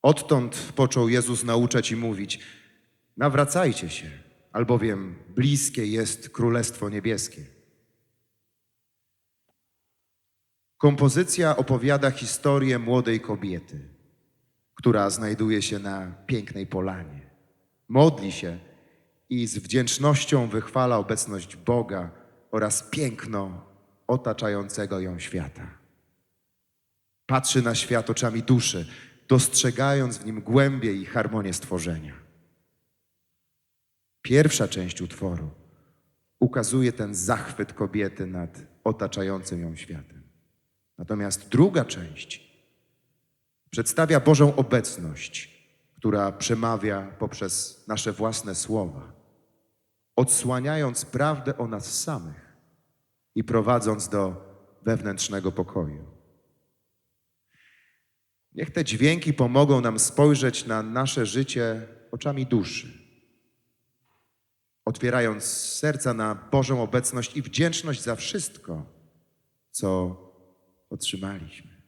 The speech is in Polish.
Odtąd począł Jezus nauczać i mówić: nawracajcie się, albowiem bliskie jest Królestwo Niebieskie. Kompozycja opowiada historię młodej kobiety, która znajduje się na pięknej polanie. Modli się i z wdzięcznością wychwala obecność Boga oraz piękno otaczającego ją świata. Patrzy na świat oczami duszy, dostrzegając w nim głębię i harmonię stworzenia. Pierwsza część utworu ukazuje ten zachwyt kobiety nad otaczającym ją światem. Natomiast druga część przedstawia Bożą obecność, która przemawia poprzez nasze własne słowa, odsłaniając prawdę o nas samych i prowadząc do wewnętrznego pokoju. Niech te dźwięki pomogą nam spojrzeć na nasze życie oczami duszy, otwierając serca na Bożą obecność i wdzięczność za wszystko, co otrzymaliśmy.